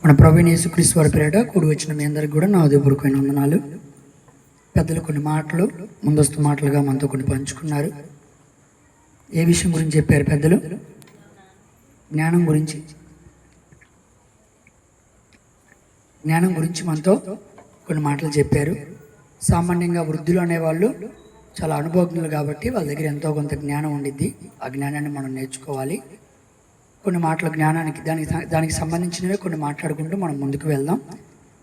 మన ప్రభువైన యేసుక్రీస్తు వారి పేరిట కూడి వచ్చిన మీ అందరికి కూడా నా హృదయపూర్వకమైన వందనాలు. పెద్దలు కొన్ని మాటలు ముందస్తు మాటలుగా మనతో కొన్ని పంచుకున్నారు. ఏ విషయం గురించి చెప్పారు పెద్దలు? జ్ఞానం గురించి మనతో కొన్ని మాటలు చెప్పారు. సామాన్యంగా వృద్ధులు అనేవాళ్ళు చాలా అనుభవజ్ఞులు కాబట్టి వాళ్ళ దగ్గర ఎంతో కొంత జ్ఞానం ఉండిద్ది. ఆ జ్ఞానాన్ని మనం నేర్చుకోవాలి. కొన్ని మాటలు జ్ఞానానికి దానికి సంబంధించినవి కొన్ని మాట్లాడుకుంటూ మనం ముందుకు వెళ్దాం.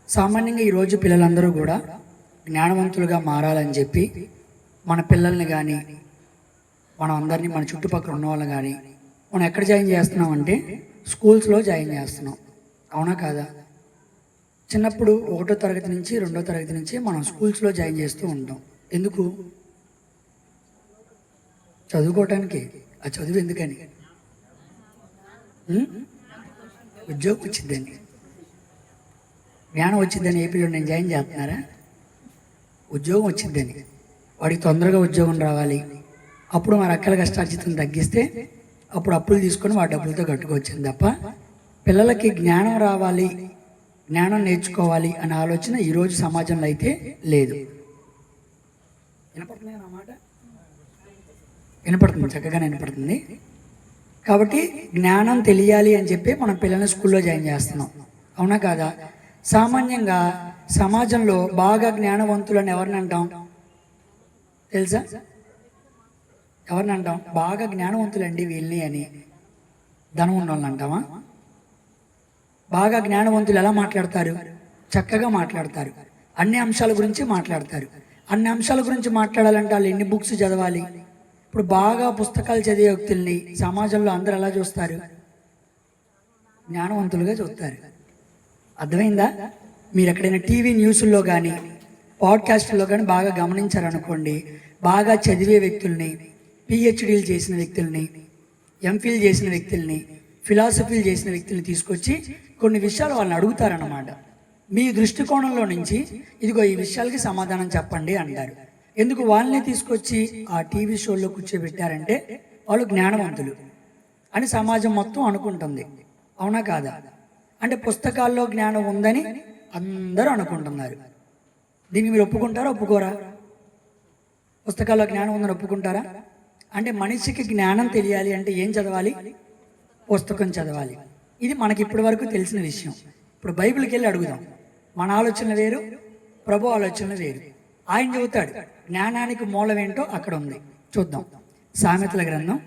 సామాన్యంగా ఈరోజు పిల్లలందరూ కూడా జ్ఞానవంతులుగా మారాలని చెప్పి మన పిల్లల్ని కానీ మనం అందరినీ మన చుట్టుపక్కల ఉన్న వాళ్ళని కానీ మనం ఎక్కడ జాయిన్ చేస్తున్నామంటే స్కూల్స్లో జాయిన్ చేస్తున్నాం. అవునా కాదా? చిన్నప్పుడు 1వ తరగతి నుంచి 2వ తరగతి నుంచి మనం స్కూల్స్లో జాయిన్ చేస్తూ ఉంటాం. ఎందుకు? చదువుకోవటానికి. ఆ చదువు ఎందుకని? ఉద్యోగం వచ్చిద్దని, జ్ఞానం వచ్చిద్దని. ఏపీలో నేను జాయిన్ చేస్తున్నారా? ఉద్యోగం వచ్చిద్దని, వాడికి తొందరగా ఉద్యోగం రావాలి. అప్పుడు మా రక్కల కష్టార్జితం తగ్గిస్తే అప్పుడు అప్పులు తీసుకొని వాడి డబ్బులతో కట్టుకోవచ్చింది తప్ప పిల్లలకి జ్ఞానం రావాలి, జ్ఞానం నేర్చుకోవాలి అనే ఆలోచన ఈరోజు సమాజంలో అయితే లేదు. వినపడుతుంది అన్నమాట. వినపడుతుంది, చక్కగానే వినపడుతుంది. కాబట్టి జ్ఞానం తెలియాలి అని చెప్పి మనం పిల్లల్ని స్కూల్లో జాయిన్ చేస్తున్నాం. అవునా కాదా? సామాన్యంగా సమాజంలో బాగా జ్ఞానవంతులని ఎవరిని అంటాం తెలుసా? ఎవరిని అంటాం? బాగా జ్ఞానవంతులండి వీళ్ళని అని ధనం ఉన్న వాళ్ళని అంటామా? బాగా జ్ఞానవంతులు ఎలా మాట్లాడతారు? చక్కగా మాట్లాడతారు. అన్ని అంశాల గురించి మాట్లాడతారు. అన్ని అంశాల గురించి మాట్లాడాలంటే వాళ్ళు ఎన్ని బుక్స్ చదవాలి? ఇప్పుడు బాగా పుస్తకాలు చదివే వ్యక్తుల్ని సమాజంలో అందరూ ఎలా చూస్తారు? జ్ఞానవంతులుగా చూస్తారు. అర్థమైందా? మీరు ఎక్కడైనా టీవీ న్యూస్లో కానీ పాడ్కాస్ట్లో కానీ బాగా గమనించారనుకోండి, బాగా చదివే వ్యక్తుల్ని, పిహెచ్డీలు చేసిన వ్యక్తుల్ని, ఎంఫిల్ చేసిన వ్యక్తుల్ని, ఫిలాసఫీలు చేసిన వ్యక్తుల్ని తీసుకొచ్చి కొన్ని విషయాలు వాళ్ళని అడుగుతారన్నమాట. మీ దృష్టికోణంలో నుంచి ఇదిగో ఈ విషయాలకి సమాధానం చెప్పండి అంటారు. ఎందుకు? వాళ్ళని తీసుకొచ్చి ఆ టీవీ షోల్లో కూర్చోబెట్టారంటే వాళ్ళు జ్ఞానవంతులు అని సమాజం మొత్తం అనుకుంటుంది. అవునా కాదా? అంటే పుస్తకాల్లో జ్ఞానం ఉందని అందరూ అనుకుంటున్నారు. దీన్ని మీరు ఒప్పుకుంటారా? ఒప్పుకోరా? పుస్తకాల్లో జ్ఞానం ఉందని ఒప్పుకుంటారా? అంటే మనిషికి జ్ఞానం తెలియాలి అంటే ఏం చదవాలి? పుస్తకం చదవాలి. ఇది మనకి ఇప్పటి వరకు తెలిసిన విషయం. ఇప్పుడు బైబిల్కి వెళ్ళి అడుగుదాం. మన ఆలోచనలు వేరు, ప్రభు ఆలోచనలు వేరు. ఆయన చెబుతాడు జ్ఞానానికి మూలం ఏంటో అక్కడ ఉంది. చూద్దాం. సామెతల గ్రంథం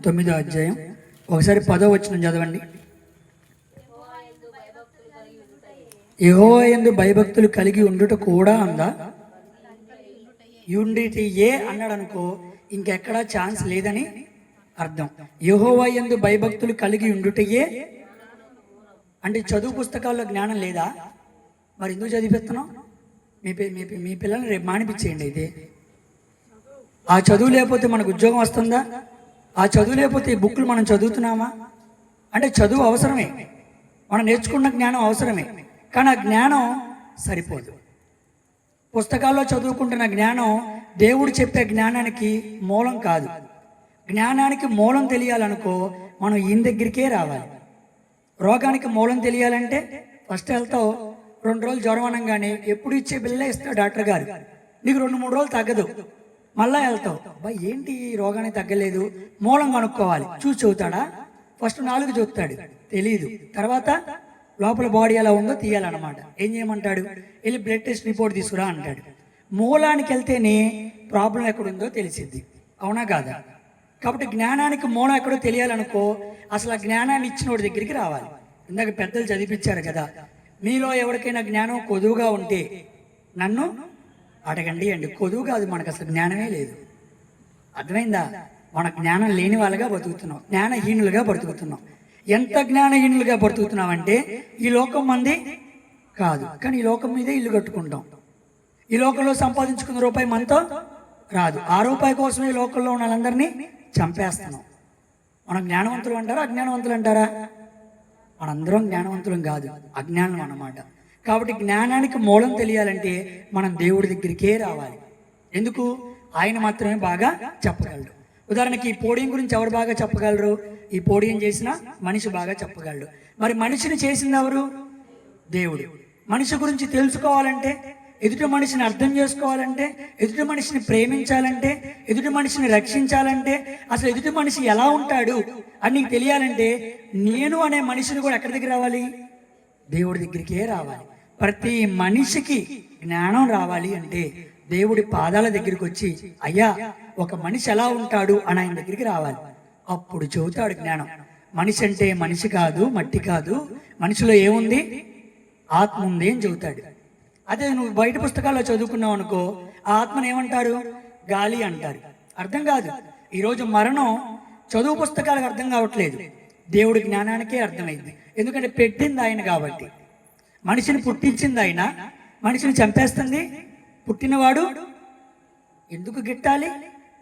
9వ అధ్యాయం ఒకసారి 10వ వచనం చదవండి. యెహోవా యందు భయభక్తులు కలిగి ఉండుట కూడా ఉందా? యుండిటి ఏ అన్నాడు అనుకో, ఇంకెక్కడా ఛాన్స్ లేదని అర్థం. యెహోవా యందు భయభక్తులు కలిగి ఉండుటయే అంటే చదువు పుస్తకాల్లో జ్ఞానం లేదా? మరి ఎందుకు చదివిస్తున్నాం? మీ పిల్లల్ని రేపు మానిపించేయండి. అయితే ఆ చదువు లేకపోతే మనకు ఉద్యోగం వస్తుందా? ఆ చదువు లేకపోతే ఈ బుక్కులు మనం చదువుతున్నామా? అంటే చదువు అవసరమే, మనం నేర్చుకున్న జ్ఞానం అవసరమే, కానీ ఆ జ్ఞానం సరిపోదు. పుస్తకాల్లో చదువుకుంటున్న జ్ఞానం దేవుడు చెప్పే జ్ఞానానికి మూలం కాదు. జ్ఞానానికి మూలం తెలియాలనుకో మనం ఈయన దగ్గరికే రావాలి. రోగానికి మూలం తెలియాలంటే ఫస్ట్ వెళ్తావు, 2 రోజులు జ్వరం అనగానే ఎప్పుడు ఇచ్చే బిల్లే ఇస్తాడు డాక్టర్ గారు. నీకు 2-3 రోజులు తగ్గదు, మళ్ళా వెళ్తావు. అబ్బా ఏంటి ఈ రోగానికి తగ్గలేదు, మూలం కనుక్కోవాలి. చూసి చెబుతాడా? ఫస్ట్ 4 చూస్తాడు, తెలీదు. తర్వాత లోపల బాడీ ఎలా ఉందో తీయాలన్నమాట. ఏం చేయమంటాడు? వెళ్ళి బ్లడ్ టెస్ట్ రిపోర్ట్ తీసుకురా అంటాడు. మూలానికి వెళ్తేనే ప్రాబ్లం ఎక్కడుందో తెలిసిద్ది. అవునా కాదా? కాబట్టి జ్ఞానానికి మూలం ఎక్కడో తెలియాలనుకో అసలు ఆ జ్ఞానాన్ని ఇచ్చిన వాడి దగ్గరికి రావాలి. ఇందాక పెద్దలు చదివించారు కదా, మీలో ఎవరికైనా జ్ఞానం కొదువుగా ఉంటే నన్ను అడగండి అండి. కొదువు కాదు, మనకు అసలు జ్ఞానమే లేదు. అర్థమైందా? మన జ్ఞానం లేని వాళ్ళగా బతుకుతున్నాం, జ్ఞానహీనులుగా బతుకుతున్నాం. ఎంత జ్ఞానహీనులుగా బతుకుతున్నామంటే ఈ లోకం మంది కాదు, కానీ ఈ లోకం మీదే ఇల్లు కట్టుకుంటాం. ఈ లోకంలో సంపాదించుకున్న రూపాయి మనతో రాదు. ఆ రూపాయి కోసమే ఈ లోకంలో ఉన్న వాళ్ళందరినీ చంపేస్తున్నాం. మనం జ్ఞానవంతులు అంటారా, అజ్ఞానవంతులు అంటారా? మనందరం జ్ఞానవంతులం కాదు, అజ్ఞానం అన్నమాట. కాబట్టి జ్ఞానానికి మూలం తెలియాలంటే మనం దేవుడి దగ్గరికే రావాలి. ఎందుకు? ఆయన మాత్రమే బాగా చెప్పగలరు. ఉదాహరణకి ఈ పోడియం గురించి ఎవరు బాగా చెప్పగలరు? ఈ పోడియం చేసినా మనిషి బాగా చెప్పగలడు. మరి మనిషిని చేసింది ఎవరు? దేవుడు. మనిషి గురించి తెలుసుకోవాలంటే, ఎదుటి మనిషిని అర్థం చేసుకోవాలంటే, ఎదుటి మనిషిని ప్రేమించాలంటే, ఎదుటి మనిషిని రక్షించాలంటే, అసలు ఎదుటి మనిషి ఎలా ఉంటాడు అని నీకు తెలియాలంటే నేను అనే మనిషిని కూడా ఎక్కడి దగ్గర రావాలి? దేవుడి దగ్గరికే రావాలి. ప్రతి మనిషికి జ్ఞానం రావాలి అంటే దేవుడి పాదాల దగ్గరికి వచ్చి, అయ్యా ఒక మనిషి ఎలా ఉంటాడు అని ఆయన దగ్గరికి రావాలి. అప్పుడు చెబుతాడు జ్ఞానం. మనిషి అంటే మనిషి కాదు, మట్టి కాదు, మనిషిలో ఏముంది? ఆత్మ ఉంది అని చెబుతాడు. అదే నువ్వు బయట పుస్తకాల్లో చదువుకున్నావు అనుకో, ఆ ఆత్మను ఏమంటారు? గాలి అంటారు. అర్థం కాదు. ఈరోజు మరణం చదువు పుస్తకాలకు అర్థం కావట్లేదు, దేవుడి జ్ఞానానికే అర్థమైంది. ఎందుకంటే పెట్టింది ఆయన కాబట్టి. మనిషిని పుట్టించింది ఆయన, మనిషిని చంపేస్తుంది పుట్టినవాడు. ఎందుకు గిట్టాలి?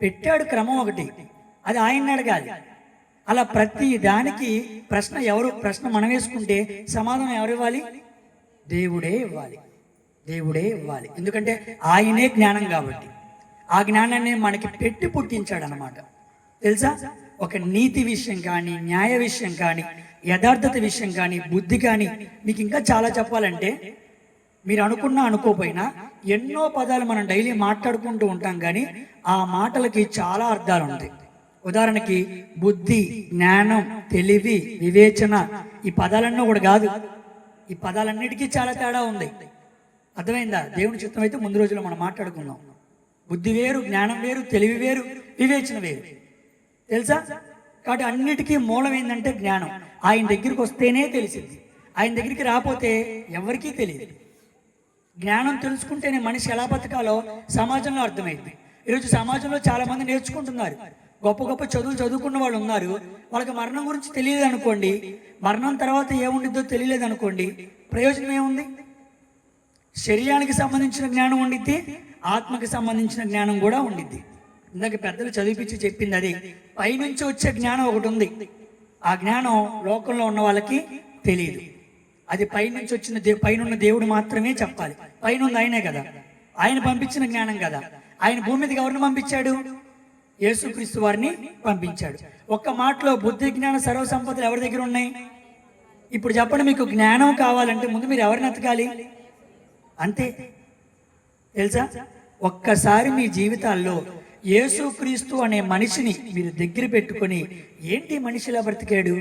పెట్టాడు క్రమం ఒకటి, అది ఆయన్ని అడగాలి. అలా ప్రతి దానికి ప్రశ్న మనం వేసుకుంటే సమాధానం ఎవరు ఇవ్వాలి? దేవుడే ఇవ్వాలి. దేవుడే ఇవ్వాలి. ఎందుకంటే ఆయనే జ్ఞానం కాబట్టి. ఆ జ్ఞానాన్ని మనకి పెట్టి పుట్టించాడు అన్నమాట. తెలుసా? ఒక నీతి విషయం కానీ, న్యాయ విషయం కానీ, యథార్థత విషయం కానీ, బుద్ధి కానీ, మీకు ఇంకా చాలా చెప్పాలంటే మీరు అనుకున్నా అనుకోపోయినా ఎన్నో పదాలు మనం డైలీ మాట్లాడుకుంటూ ఉంటాం, కానీ ఆ మాటలకి చాలా అర్థాలు ఉంటాయి. ఉదాహరణకి బుద్ధి, జ్ఞానం, తెలివి, వివేచన, ఈ పదాలన్నీ కూడా కాదు. ఈ పదాలన్నిటికీ చాలా తేడా ఉంది. అర్థమైందా? దేవుని చిత్తం అయితే ముందు రోజుల్లో మనం మాట్లాడుకున్నాం. బుద్ధి వేరు, జ్ఞానం వేరు, తెలివి వేరు, వివేచన వేరు. తెలుసా? కాబట్టి అన్నిటికీ మూలం ఏంటంటే జ్ఞానం. ఆయన దగ్గరికి వస్తేనే తెలిసింది. ఆయన దగ్గరికి రాకపోతే ఎవరికీ తెలియదు. జ్ఞానం తెలుసుకుంటేనే మనిషి ఎలా బతకాలో సమాజంలో అర్థమైంది. ఈరోజు సమాజంలో చాలా మంది నేర్చుకుంటున్నారు, గొప్ప గొప్ప చదువుకున్న వాళ్ళు ఉన్నారు. వాళ్ళకి మరణం గురించి తెలియదు అనుకోండి, మరణం తర్వాత ఏముండిద్దో తెలియలేదు అనుకోండి, ప్రయోజనం ఏముంది? శరీరానికి సంబంధించిన జ్ఞానం ఉండిద్ది, ఆత్మకి సంబంధించిన జ్ఞానం కూడా ఉండిద్ది. ఇందాక పెద్దలు చదివిపించి చెప్పింది అది. పైనుంచి వచ్చే జ్ఞానం ఒకటి ఉంది, ఆ జ్ఞానం లోకంలో ఉన్న వాళ్ళకి తెలియదు. అది పైనుంచి వచ్చిన పైన దేవుడు మాత్రమే చెప్పాలి. పైన ఉంది ఆయనే కదా, ఆయన పంపించిన జ్ఞానం కదా. ఆయన భూమి మీదకి ఎవరిని పంపించాడు? యేసుక్రీస్తు వారిని పంపించాడు. ఒక్క మాటలో బుద్ధి, జ్ఞాన, సర్వ సంపదలు ఎవరి దగ్గర ఉన్నాయి? ఇప్పుడు చెప్పండి, మీకు జ్ఞానం కావాలంటే ముందు మీరు ఎవరిని ఎతకాలి? అంతే. తెలుసా? ఒక్కసారి మీ జీవితాల్లో యేసుక్రీస్తు అనే మనిషిని మీరు దగ్గర పెట్టుకొని, ఏంటి మనిషిలా బ్రతికాడు?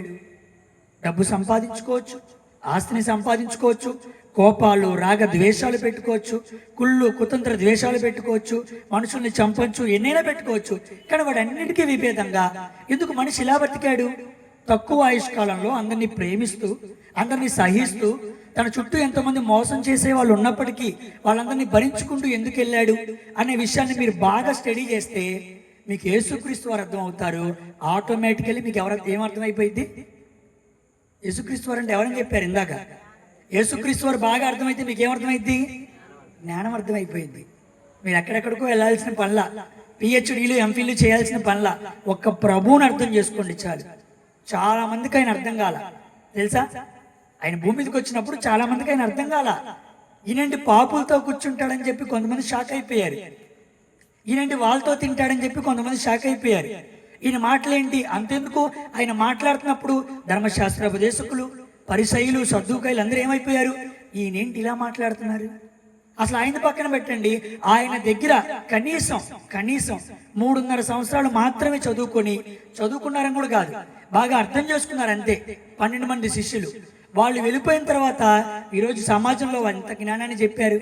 డబ్బు సంపాదించుకోవచ్చు, ఆస్తిని సంపాదించుకోవచ్చు, కోపాలు, రాగ ద్వేషాలు పెట్టుకోవచ్చు, కుళ్ళు, కుతంత్ర ద్వేషాలు పెట్టుకోవచ్చు, మనుషుల్ని చంపొచ్చు, ఎన్నైనా పెట్టుకోవచ్చు. కానీ వాడు అన్నిటికీ విభేదంగా ఎందుకు మనిషి ఇలా బ్రతికాడు? తక్కువ ఆయుష్కాలంలో అందరినీ ప్రేమిస్తూ, అందరినీ సహిస్తూ, తన చుట్టూ ఎంతోమంది మోసం చేసే వాళ్ళు ఉన్నప్పటికీ వాళ్ళందరినీ భరించుకుంటూ ఎందుకు వెళ్ళాడు అనే విషయాన్ని మీరు బాగా స్టడీ చేస్తే మీకు యేసుక్రీస్తు వారు అర్థం అవుతారు. ఆటోమేటికల్లీ మీకు ఏమర్థమైపోయింది? యేసుక్రీస్తు వారు అంటే ఎవరని చెప్పారు ఇందాక? యేసుక్రీస్తు వారు బాగా అర్థమైతే మీకు ఏమర్థమైంది? జ్ఞానం అర్థమైపోయింది. మీరు ఎక్కడెక్కడికో వెళ్ళాల్సిన పనుల, పిహెచ్డీలు, ఎంఫిల్లు చేయాల్సిన పనుల, ఒక్క ప్రభువుని అర్థం చేసుకోండి చాలు. చాలా మందికి ఆయన అర్థం కాల. తెలుసా? ఆయన భూమి మీదకి వచ్చినప్పుడు చాలా మందికి ఆయన అర్థం కాల. ఈయనంటి పాపులతో కూర్చుంటాడని చెప్పి కొంతమంది షాక్ అయిపోయారు. ఈయనంటి వాళ్ళతో తింటాడని చెప్పి కొంతమంది షాక్ అయిపోయారు. ఈయన మాటలేంటి అంతెందుకు, ఆయన మాట్లాడుతున్నప్పుడు ధర్మశాస్త్ర ఉపదేశకులు, పరిసయ్యులు, సద్దూకాయలు అందరూ ఏమైపోయారు? ఈయనేంటి ఇలా మాట్లాడుతున్నారు? అసలు ఆయన పక్కన పెట్టండి, ఆయన దగ్గర కనీసం 3.5 సంవత్సరాలు మాత్రమే చదువుకున్నారని కూడా కాదు, బాగా అర్థం చేసుకున్నారు అంతే. 12 మంది శిష్యులు. వాళ్ళు వెళ్ళిపోయిన తర్వాత ఈరోజు సమాజంలో ఎంత జ్ఞానాన్ని చెప్పారు.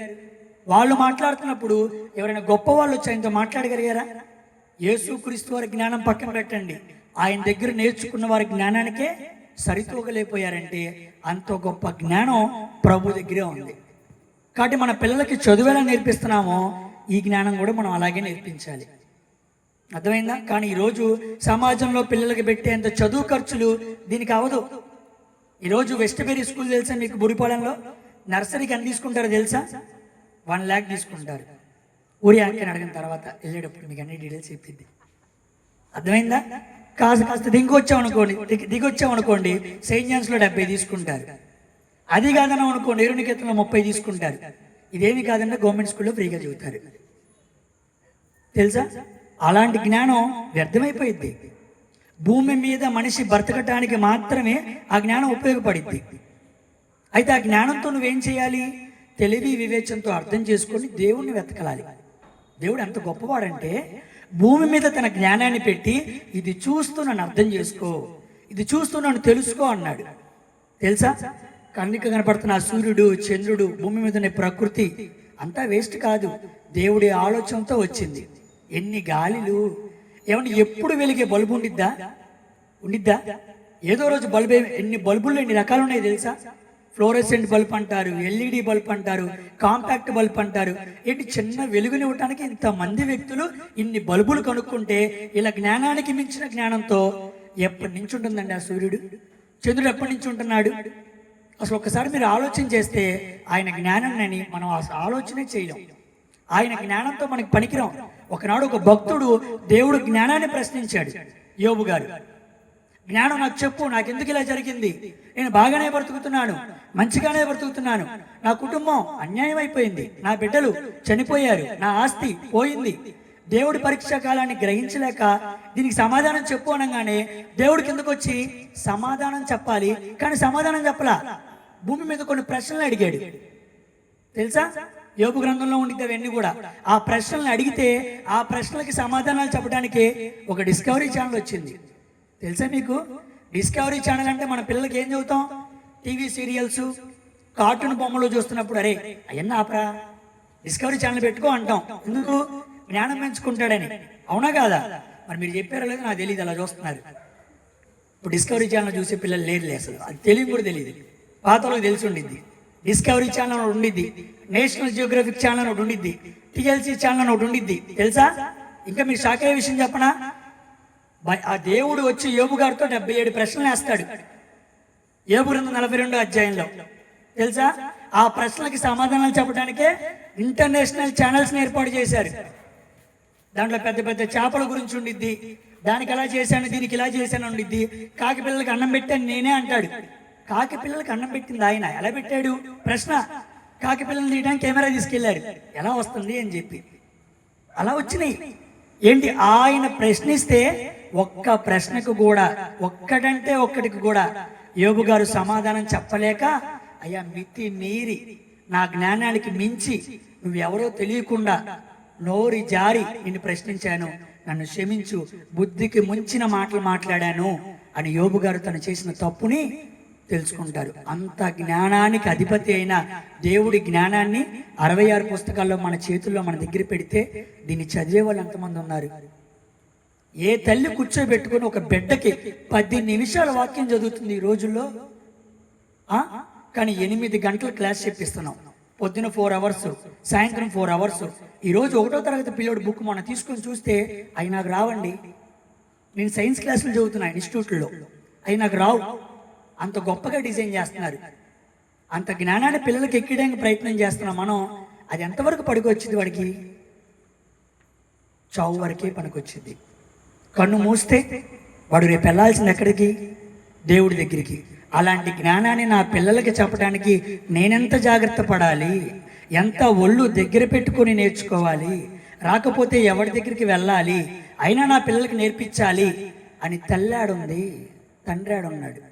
వాళ్ళు మాట్లాడుతున్నప్పుడు ఎవరైనా గొప్ప వాళ్ళు వచ్చి ఆయనతో మాట్లాడగలిగారా? యేసుక్రీస్తు వారి జ్ఞానం పక్కన పెట్టండి, ఆయన దగ్గర నేర్చుకున్న వారి జ్ఞానానికే సరితూగలేకపోయారంటే అంత గొప్ప జ్ఞానం ప్రభు దగ్గరే ఉంది. కాబట్టి మన పిల్లలకి చదువు ఎలా నేర్పిస్తున్నామో ఈ జ్ఞానం కూడా మనం అలాగే నేర్పించాలి. అర్థమైందా? కానీ ఈరోజు సమాజంలో పిల్లలకి పెట్టేంత చదువు ఖర్చులు దీనికి అవదు. ఈరోజు వెస్ట్బెరీ స్కూల్ తెలుసా మీకు? బురిపాలెంలో నర్సరీకి ఎంత తీసుకుంటారో తెలుసా? 1 lakh తీసుకుంటారు. ఊరి ఆంకని అడిగిన తర్వాత వెళ్ళేటప్పుడు మీకు అన్ని డీటెయిల్స్ చెప్పింది. అర్థమైందా? కాస్త దిగొచ్చామనుకోండి సెయింట్ జాన్స్లో 70 తీసుకుంటారు. అది కాదన్నా అనుకోండి ఎరునికేతన్లో 30 తీసుకుంటారు. ఇదేమి కాదన్నా గవర్నమెంట్ స్కూల్లో ఫ్రీగా చదువుతారు. తెలుసా? అలాంటి జ్ఞానం వ్యర్థమైపోయింది. భూమి మీద మనిషి బ్రతకటానికి మాత్రమే ఆ జ్ఞానం ఉపయోగపడింది. అయితే ఆ జ్ఞానంతో నువ్వేం చేయాలి? తెలివి వివేచనతో అర్థం చేసుకొని దేవుణ్ణి వెతకలాలి. దేవుడు ఎంత గొప్పవాడంటే భూమి మీద తన జ్ఞానాన్ని పెట్టి ఇది చూస్తూ నన్ను అర్థం చేసుకో, ఇది చూస్తూ నన్ను తెలుసుకో అన్నాడు. తెలుసా, కన్నుకి కనపడుతున్న సూర్యుడు, చంద్రుడు, భూమి మీద ఉన్న ప్రకృతి అంతా వేస్ట్ కాదు, దేవుడి ఆలోచనతో వచ్చింది. ఎన్ని గాలిలు, ఏమన్నా ఎప్పుడు వెలిగే బల్బు ఉండిద్దా? ఏదో రోజు బల్బు. ఎన్ని బల్బుల్లో ఎన్ని రకాలు ఉన్నాయి తెలుసా? ఫ్లోరెసెంట్ బల్బ్ అంటారు, ఎల్ఈడి బల్బ్ అంటారు, కాంపాక్ట్ బల్బ్ అంటారు. ఏంటి చిన్న వెలుగునివ్వటానికి ఇంతమంది వ్యక్తులు ఇన్ని బల్బులు కనుక్కుంటే ఇలా జ్ఞానానికి మించిన జ్ఞానంతో ఎప్పటి నుంచి ఉంటుందండి ఆ సూర్యుడు, చంద్రుడు ఎప్పటి నుంచి ఉంటున్నాడు? అసలు ఒక్కసారి మీరు ఆలోచన చేస్తే ఆయన జ్ఞానాన్ని మనం ఆలోచనే చేయలేం. ఆయన జ్ఞానంతో మనకి పనికిరాం. ఒకనాడు ఒక భక్తుడు దేవుడు జ్ఞానాన్ని ప్రశ్నించాడు. యోబు గారు, జ్ఞానం నాకు చెప్పు, నాకెందుకు ఇలా జరిగింది? నేను బాగానే బ్రతుకుతున్నాను, మంచిగానే బ్రతుకుతున్నాను, నా కుటుంబం అన్యాయం అయిపోయింది, నా బిడ్డలు చనిపోయారు, నా ఆస్తి పోయింది. దేవుడి పరీక్షా కాలాన్ని గ్రహించలేక దీనికి సమాధానం చెప్పు అనగానే దేవుడి కిందకు వచ్చి సమాధానం చెప్పాలి, కానీ సమాధానం చెప్పలా. భూమి మీద కొన్ని ప్రశ్నలు అడిగాడు. తెలుసా, యోబు గ్రంథంలో ఉండిద్ది అవన్నీ కూడా. ఆ ప్రశ్నలను అడిగితే ఆ ప్రశ్నలకి సమాధానాలు చెప్పడానికి ఒక డిస్కవరీ ఛానల్ వచ్చింది. తెలుసా మీకు? డిస్కవరీ ఛానల్ అంటే మన పిల్లలకి ఏం చదువుతాం? టీవీ సీరియల్స్, కార్టూన్ బొమ్మలు చూస్తున్నప్పుడు అరే అవన్నీ ఆపరా, డిస్కవరీ ఛానల్ పెట్టుకో అంటాం. ఎందుకు? జ్ఞానం పెంచుకుంటాడని. అవునా కాదా? మరి మీరు చెప్పారో లేదో నాకు తెలియదు, అలా చూస్తున్నారు. ఇప్పుడు డిస్కవరీ ఛానల్ చూసే పిల్లలు లేరులే, అసలు అది తెలియదు కూడా తెలియదు. పాత వాళ్ళకి తెలిసి ఉండిద్ది. డిస్కవరీ ఛానల్ ఒకటి ఉండిద్ది, నేషనల్ జియోగ్రఫిక్ ఛానల్ ఒకటి ఉండిద్ది, టిఎల్సి ఛానల్ ఒకటి ఉండిద్ది. తెలుసా? ఇంకా మీరు షాక్ అయ్యే విషయం చెప్పనా? ఆ దేవుడు వచ్చి యోబు గారితో 77 ప్రశ్నలు వేస్తాడు యోబు గ్రంథం 42వ అధ్యాయంలో. తెలుసా? ఆ ప్రశ్నలకి సమాధానాలు చెప్పడానికే ఇంటర్నేషనల్ ఛానల్స్ని ఏర్పాటు చేశారు. దాంట్లో పెద్ద పెద్ద చేపల గురించి ఉండిద్ది, దానికి ఎలా చేశాను, దీనికి ఇలా చేశాను ఉండిద్ది. కాకి పిల్లలకి అన్నం పెట్టాను నేనే అంటాడు. కాకి పిల్లలకి అన్నం పెట్టింది ఆయన, ఎలా పెట్టాడు? ప్రశ్న. కాకి పిల్లల్ని తీయడానికి కెమెరా తీసుకెళ్లారు, ఎలా వస్తుంది అని చెప్పి. అలా వచ్చినాయి. ఏంటి? ఆయన ప్రశ్నిస్తే ఒక్క ప్రశ్నకు కూడా, ఒక్కటంటే ఒక్కటికి కూడా యోబు గారు సమాధానం చెప్పలేక, అయ్యా మితి మీరి నా జ్ఞానానికి మించి నువ్వెవరో తెలియకుండా నోరి జారి నిన్ను ప్రశ్నించాను, నన్ను క్షమించు, బుద్ధికి ముంచిన మాటలు మాట్లాడాను అని యోబు గారు తను చేసిన తప్పుని తెలుసుకుంటారు. అంత జ్ఞానానికి అధిపతి అయిన దేవుడి జ్ఞానాన్ని 66 పుస్తకాల్లో మన చేతుల్లో మన దగ్గర పెడితే దీన్ని చదివే వాళ్ళు ఎంతమంది ఉన్నారు? ఏ తల్లి కూర్చోబెట్టుకుని ఒక బిడ్డకి 10 నిమిషాల వాక్యం చదువుతుంది ఈ రోజుల్లో? కానీ 8 గంటల క్లాస్ చెప్పిస్తున్నాం. పొద్దున 4 అవర్స్, సాయంత్రం 4 అవర్స్. ఈరోజు 1వ తరగతి పిల్లోడు బుక్ మనం తీసుకొని చూస్తే అవి నాకు రావండి. నేను సైన్స్ క్లాసులు చదువుతున్నా ఇన్స్టిట్యూట్లో, అవి నాకు రావు. అంత గొప్పగా డిజైన్ చేస్తున్నారు. అంత జ్ఞానాన్ని పిల్లలకి ఎక్కడానికి ప్రయత్నం చేస్తున్నాం మనం. అది ఎంతవరకు పనికొచ్చింది? వాడికి చావు వరకే పనికొచ్చింది. కన్ను మూస్తే వాడు రేపు వెళ్ళాల్సింది ఎక్కడికి? దేవుడి దగ్గరికి. అలాంటి జ్ఞానాన్ని నా పిల్లలకి చెప్పడానికి నేనెంత జాగ్రత్త పడాలి, ఎంత ఒళ్ళు దగ్గర పెట్టుకొని నేర్చుకోవాలి, రాకపోతే ఎవరి దగ్గరికి వెళ్ళాలి, అయినా నా పిల్లలకి నేర్పించాలి అని తల్లాడుంది, తండ్రాడున్నాడు.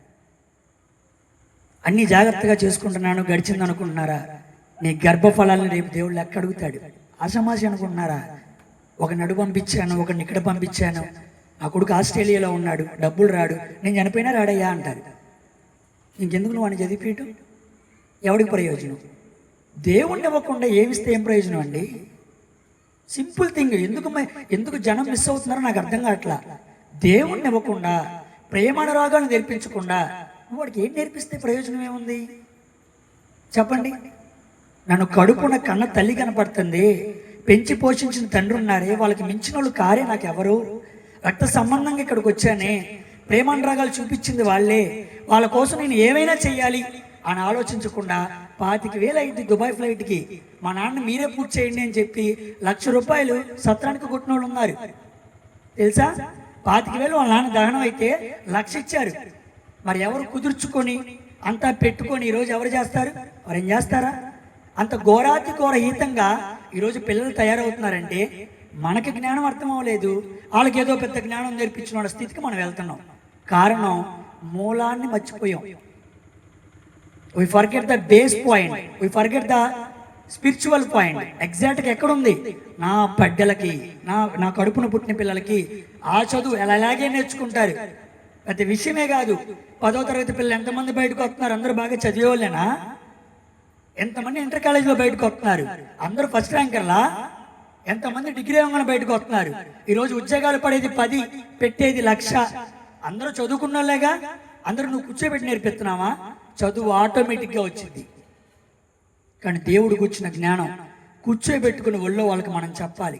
అన్ని జాగ్రత్తగా చేసుకుంటున్నాను, గడిచింది అనుకుంటున్నారా? నీ గర్భఫలాలను రేపు దేవుళ్ళు ఎక్కడ అడుగుతాడు? ఆషామాషి అనుకుంటున్నారా? ఒకరిని పంపించాను, ఒకరిని ఇక్కడ పంపించాను, నా కొడుకు ఆస్ట్రేలియాలో ఉన్నాడు, డబ్బులు రాడు, నేను చనిపోయినా రాడయ్యా అంటారు. ఇంకెందుకు నువ్వు అని చదివిపేయటం? ఎవడికి ప్రయోజనం? దేవుణ్ణి ఇవ్వకుండా ఏమిస్తే ఏం ప్రయోజనం అండి? Simple thing. ఎందుకు జనం మిస్ అవుతున్నారో నాకు అర్థం కావట్లా. దేవుణ్ణి ఇవ్వకుండా, ప్రేమానురాగాలను నేర్పించకుండా వాడికి ఏం నేర్పిస్తే ప్రయోజనం ఏముంది చెప్పండి? నన్ను కడుపున కన్న తల్లి కనపడుతుంది, పెంచి పోషించిన తండ్రి ఉన్నారే, వాళ్ళకి మించిన వాళ్ళు కారే నాకు ఎవరు? రక్త సంబంధంగా ఇక్కడికి వచ్చానే, ప్రేమానురాగాలు చూపించింది వాళ్ళే, వాళ్ళ కోసం నేను ఏమైనా చెయ్యాలి అని ఆలోచించకుండా 25,000 అయింది దుబాయ్ ఫ్లైట్కి, మా నాన్న మీరే పూర్తి చేయండి అని చెప్పి ₹1,00,000 సత్రానికి కొట్టిన వాళ్ళు ఉన్నారు. తెలుసా? 25,000 వాళ్ళ నాన్న దహనం అయితే 1,00,000 ఇచ్చారు. మరి ఎవరు కుదుర్చుకొని అంతా పెట్టుకొని ఈరోజు ఎవరు చేస్తారు? వారేం చేస్తారా? అంత ఘోరాతి ఘోరహీతంగా ఈరోజు పిల్లలు తయారవుతున్నారంటే మనకి జ్ఞానం అర్థం అవ్వలేదు, వాళ్ళకి ఏదో పెద్ద జ్ఞానం నేర్పించిన స్థితికి మనం వెళ్తున్నాం. కారణం మూలాన్ని మర్చిపోయాం. we forget the base point, we forget the spiritual point. ఎగ్జాక్ట్గా ఎక్కడుంది? నా బిడ్డలకి, నా కడుపున పుట్టిన పిల్లలకి ఆ చదువు ఎలాగే నేర్చుకుంటారు, పెద్ద విషయమే కాదు. 10వ తరగతి పిల్లలు ఎంతమంది బయటకు వస్తున్నారు? అందరూ బాగా చదివేవాళ్ళేనా? ఎంతమంది ఇంటర్ కాలేజీలో బయటకు వస్తున్నారు? అందరూ ఫస్ట్ ర్యాంకర్లా? ఎంతమంది డిగ్రీ అవ్వగానే బయటకు వస్తున్నారు? ఈరోజు ఉద్యోగాలు పడేది 10, పెట్టేది 1,00,000. అందరూ చదువుకున్న వాళ్ళేగా. అందరూ నువ్వు కూర్చోబెట్టి నేర్పిస్తున్నావా? చదువు ఆటోమేటిక్గా వచ్చింది. కానీ దేవుడు కూర్చున్న జ్ఞానం కూర్చోబెట్టుకుని ఒళ్ళో వాళ్ళకి మనం చెప్పాలి.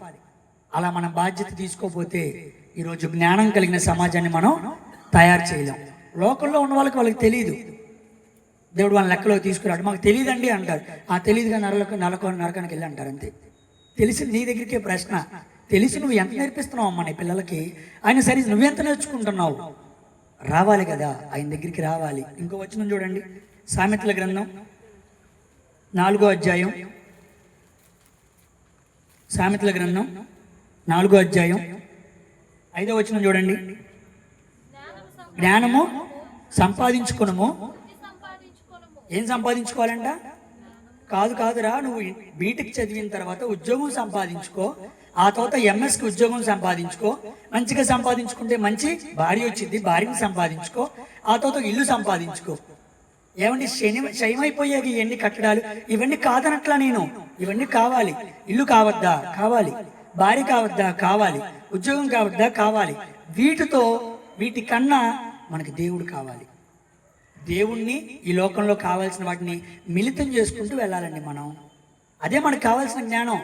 అలా మనం బాధ్యత తీసుకోపోతే ఈరోజు జ్ఞానం కలిగిన సమాజాన్ని మనం తయారు చేయలేం. లోకంలో ఉన్న వాళ్ళకి తెలియదు. దేవుడు వాళ్ళని లెక్కలో తీసుకురాడు. మాకు తెలియదండి అంటారు. ఆ తెలియదుగా నరకానికి వెళ్ళి అంటారు. అంతే. తెలిసి నీ దగ్గరికే ప్రశ్న, తెలిసి నువ్వు ఎంత నేర్పిస్తున్నావు అమ్మ నీ పిల్లలకి? ఆయన సరే నువ్వెంత నేర్చుకుంటున్నావు? రావాలి కదా, ఆయన దగ్గరికి రావాలి. ఇంకో వచనం చూడండి, సామెతల గ్రంథం 4వ అధ్యాయం. సామెతల గ్రంథం 4వ అధ్యాయం 5వ వచనం చూడండి. జ్ఞానము సంపాదించుకునము. ఏం సంపాదించుకోవాలంట? కాదురా, నువ్వు బీటెక్ చదివిన తర్వాత ఉద్యోగం సంపాదించుకో, ఆ తర్వాత ఎంఎస్కి ఉద్యోగం సంపాదించుకో, మంచిగా సంపాదించుకుంటే మంచి భార్య వచ్చింది, భార్యని సంపాదించుకో, ఆ తర్వాత ఇల్లు సంపాదించుకో. ఏమండి క్షయమైపోయాయి ఇవన్నీ కట్టడాలు? ఇవన్నీ కాదనట్లా నేను. ఇవన్నీ కావాలి. ఇల్లు కావద్దా? కావాలి. భార్య కావద్దా? కావాలి. ఉద్యోగం కావద్దా? కావాలి. వీటి కన్నా మనకి దేవుడు కావాలి. దేవుణ్ణి ఈ లోకంలో కావాల్సిన వాటిని మిళితం చేసుకుంటూ వెళ్ళాలండి మనం. అదే మనకు కావాల్సిన జ్ఞానం.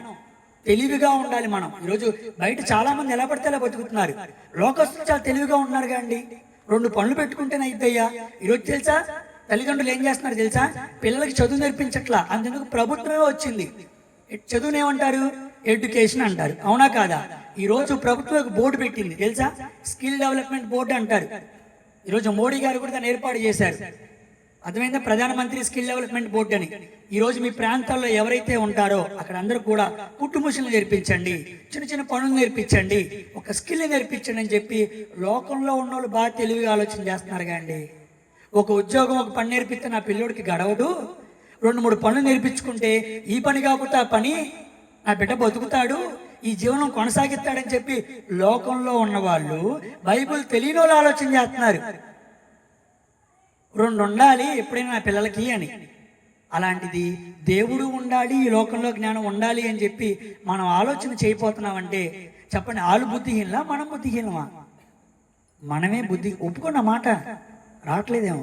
తెలివిగా ఉండాలి మనం. ఈరోజు బయట చాలా మంది ఎలా పడితే అలా బతుకుతున్నారు. లోకస్తులు చాలా తెలివిగా ఉంటున్నారు కండి. 2 పనులు పెట్టుకుంటేనే అయిద్దయ్యా. ఈరోజు తెలుసా తల్లిదండ్రులు ఏం చేస్తున్నారు తెలుసా? పిల్లలకి చదువు నేర్పించట్లా. అందుకు ప్రభుత్వమే వచ్చింది. చదువుని ఏమంటారు? ఎడ్యుకేషన్ అంటారు. అవునా కాదా? ఈరోజు ప్రభుత్వం బోర్డు పెట్టింది తెలుసా? స్కిల్ డెవలప్మెంట్ బోర్డు అంటారు. ఈరోజు మోడీ గారు కూడా దాన్ని ఏర్పాటు చేశారు. అర్థమైందా? ప్రధానమంత్రి స్కిల్ డెవలప్మెంట్ బోర్డు అని. ఈరోజు మీ ప్రాంతాల్లో ఎవరైతే ఉంటారో అక్కడ అందరూ కూడా కుట్టుమిషన్లు నేర్పించండి, చిన్న చిన్న పనులు నేర్పించండి, ఒక స్కిల్ నేర్పించండి అని చెప్పి లోకంలో ఉన్న వాళ్ళు బాగా తెలివిగా ఆలోచన చేస్తున్నారు. కానీ ఒక ఉద్యోగం, ఒక పని నేర్పిస్తే నా పిల్లోడికి గడవదు, 2-3 పనులు నేర్పించుకుంటే ఈ పని కాకపోతే ఆ పని, నా బిడ్డ బతుకుతాడు, ఈ జీవనం కొనసాగిస్తాడని చెప్పి లోకంలో ఉన్న వాళ్ళు బైబిల్ తెలియని వాళ్ళు ఆలోచన చేస్తున్నారు. 2 ఉండాలి ఎప్పుడైనా నా పిల్లలకి అని. అలాంటిది దేవుడు ఉండాలి, ఈ లోకంలో జ్ఞానం ఉండాలి అని చెప్పి మనం ఆలోచన చేయబోతున్నామంటే చెప్పండి, వాళ్ళు బుద్ధిహీనలా మనం బుద్ధిహీనమా? మనమే బుద్ధి. ఒప్పుకున్న మాట రావట్లేదేమో.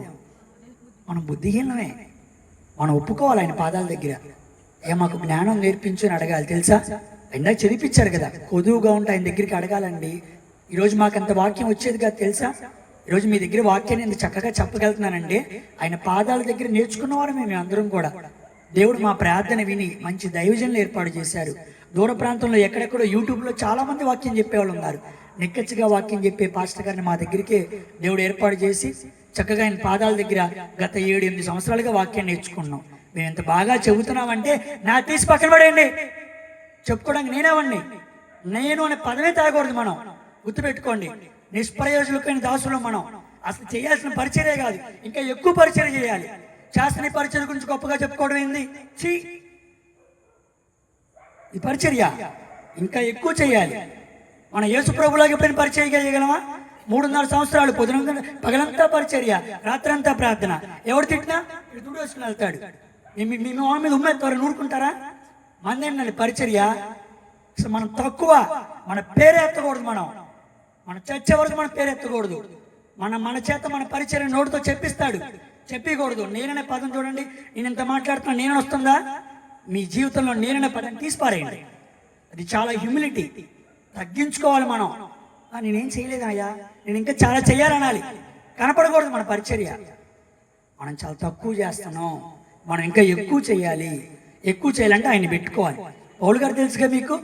మనం బుద్ధిహీనమే. మనం ఒప్పుకోవాలి ఆయన పాదాల దగ్గర. మాకు జ్ఞానం నేర్పించు అని అడగాలి. తెలుసా? ఇందాక చదివిపించారు కదా, కొదువుగా ఉంటే ఆయన దగ్గరికి అడగాలండి. ఈరోజు మాకు అంత వాక్యం వచ్చేది కాదు తెలుసా? ఈరోజు మీ దగ్గర వాక్యాన్ని ఎంత చక్కగా చెప్పగలుగుతున్నానండి. ఆయన పాదాల దగ్గర నేర్చుకున్నవారు మేము అందరం కూడా. దేవుడు మా ప్రార్థన విని మంచి దైవజనులు ఏర్పాటు చేశారు. దూర ప్రాంతంలో ఎక్కడెక్కడో యూట్యూబ్లో చాలా మంది వాక్యం చెప్పేవాళ్ళు ఉన్నారు. నిక్కచ్చిగా వాక్యం చెప్పే పాస్టర్ గారిని మా దగ్గరికి దేవుడు ఏర్పాటు చేసి చక్కగా ఆయన పాదాల దగ్గర గత 7-8 సంవత్సరాలుగా వాక్యాన్ని నేర్చుకున్నాం. మేము ఎంత బాగా చెబుతున్నామంటే నా తీసి పక్కన పడేయండి, చెప్పుకోవడానికి నేనేవండి. నేను అనే పదమే తాగకూడదు. మనం గుర్తుపెట్టుకోండి, నిష్ప్రయోజకులైన దాసులు మనం. అసలు చేయాల్సిన పరిచర్య కాదు, ఇంకా ఎక్కువ పరిచర్య చేయాలి. శాస్త్రీయ పరిచర్య గురించి గొప్పగా చెప్పుకోవడం ఏంది? ఈ పరిచర్య ఇంకా ఎక్కువ చేయాలి. మన యేసు ప్రభులాగా ఎప్పుడైనా పరిచర్య చేయగలమా? 3.5 సంవత్సరాలు పగలంతా పరిచర్య, రాత్రంతా ప్రార్థన. ఎవరు తిట్టినా దుడ్డు వేసుకుని వెళ్తాడు. మీ మొహం మీద ఉమ్మేస్తారు, నూరుకుంటారా? మందేంటండి పరిచర్య. అసలు మనం తక్కువ, మన పేరు ఎత్తకూడదు. మన చర్చ వరకు మన పేరు ఎత్తకూడదు. మన చేత మన పరిచర్య నోటితో చెప్పిస్తాడు, చెప్పకూడదు. నేననే పదం చూడండి, నేను ఇంత మాట్లాడుతున్నా నేనని వస్తుందా? మీ జీవితంలో నేననే పదం తీసిపారేయండి. అది చాలా హ్యూమిలిటీ. తగ్గించుకోవాలి మనం. నేనేం చేయలేదయ్యా, నేను ఇంకా చాలా చెయ్యాలనాలి. కనపడకూడదు మన పరిచర్య. మనం చాలా తక్కువ చేస్తున్నాం, మనం ఇంకా ఎక్కువ చేయాలి. ఎక్కువ చేయాలంటే ఆయన పెట్టుకోవాలి. పౌలు గారు తెలుసుగా మీకు,